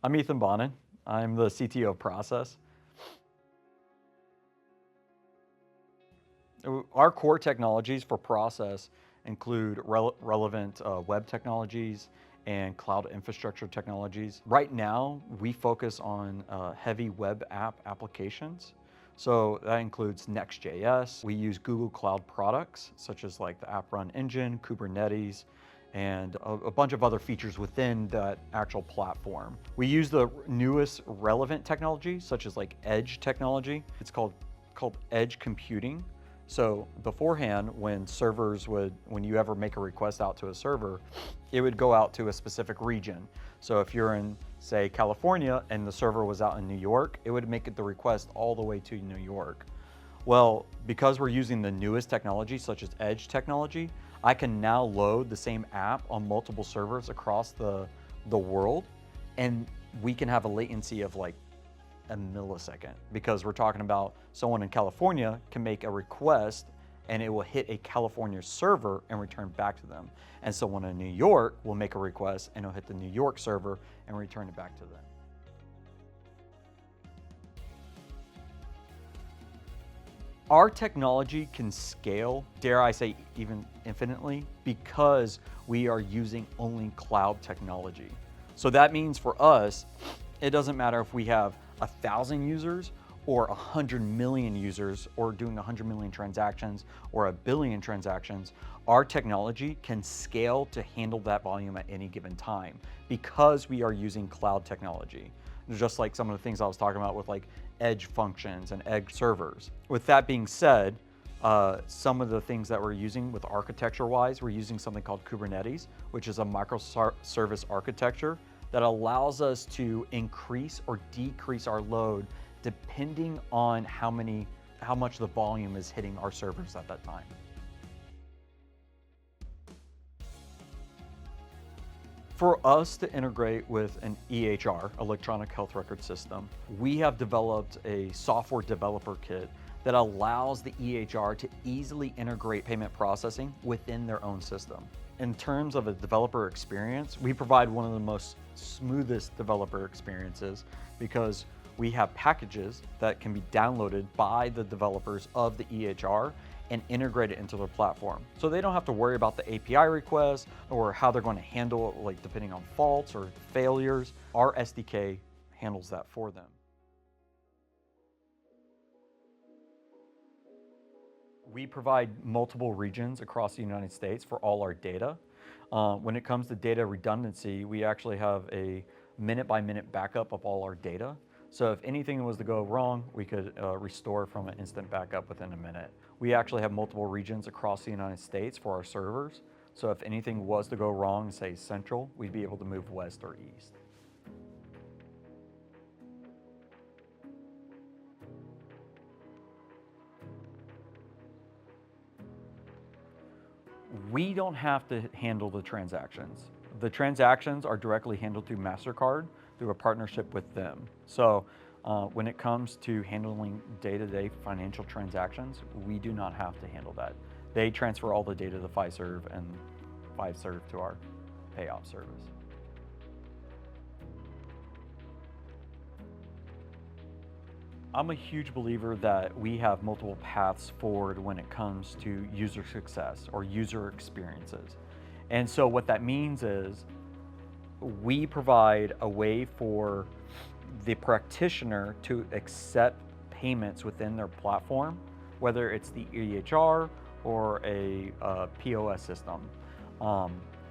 I'm Ethan Bonin. I'm the CTO of Prahsys. Our core technologies for Prahsys include relevant web technologies and cloud infrastructure technologies. Right now, we focus on heavy web app applications. So that includes Next.js. We use Google Cloud products, such as like the App Run Engine, Kubernetes, and a bunch of other features within that actual platform. We use the newest relevant technology, such as like edge technology. It's called edge computing. So beforehand, when you ever make a request out to a server, it would go out to a specific region. So if you're in, say, California and the server was out in New York, it would make the request all the way to New York. Well, because we're using the newest technology, such as edge technology, I can now load the same app on multiple servers across the world, and we can have a latency of like a millisecond, because we're talking about someone in California can make a request and it will hit a California server and return back to them. And someone in New York will make a request and it'll hit the New York server and return it back to them. Our technology can scale, dare I say, even infinitely, because we are using only cloud technology. So that means for us, it doesn't matter if we have 1,000 users or 100 million users, or doing 100 million transactions or 1 billion transactions. Our technology can scale to handle that volume at any given time because we are using cloud technology. Just like some of the things I was talking about with like edge functions and edge servers. With that being said, some of the things that we're using with architecture-wise, we're using something called Kubernetes, which is a microservice architecture that allows us to increase or decrease our load depending on how much the volume is hitting our servers at that time. For us to integrate with an EHR, electronic health record system, we have developed a software developer kit that allows the EHR to easily integrate payment processing within their own system. In terms of a developer experience, we provide one of the most smoothest developer experiences because we have packages that can be downloaded by the developers of the EHR and integrate it into their platform. So they don't have to worry about the API requests or how they're going to handle it, like depending on faults or failures. Our SDK handles that for them. We provide multiple regions across the United States for all our data. When it comes to data redundancy, we actually have a minute-by-minute backup of all our data. So if anything was to go wrong, we could restore from an instant backup within a minute. We actually have multiple regions across the United States for our servers. So if anything was to go wrong, say central, we'd be able to move west or east. We don't have to handle the transactions. The transactions are directly handled through MasterCard through a partnership with them. So when it comes to handling day-to-day financial transactions, we do not have to handle that. They transfer all the data to Fiserv and Fiserv to our payoff service. I'm a huge believer that we have multiple paths forward when it comes to user success or user experiences. And so what that means is we provide a way for the practitioner to accept payments within their platform, whether it's the EHR or a POS system.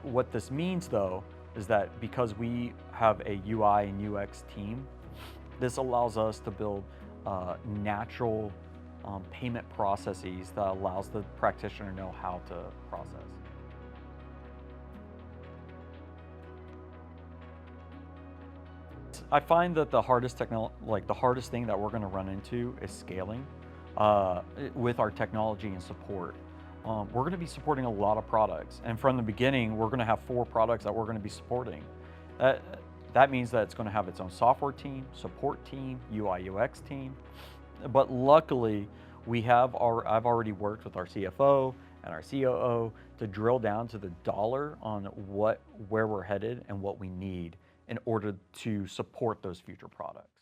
What this means though is that because we have a UI and UX team, this allows us to build natural payment processes that allows the practitioner to know how to process. I find that the hardest thing that we're going to run into is scaling with our technology and support. We're going to be supporting a lot of products, and from the beginning, we're going to have 4 products that we're going to be supporting. That means that it's going to have its own software team, support team, UI UX team. But luckily, I've already worked with our CFO and our COO to drill down to the dollar on where we're headed and what we need in order to support those future products.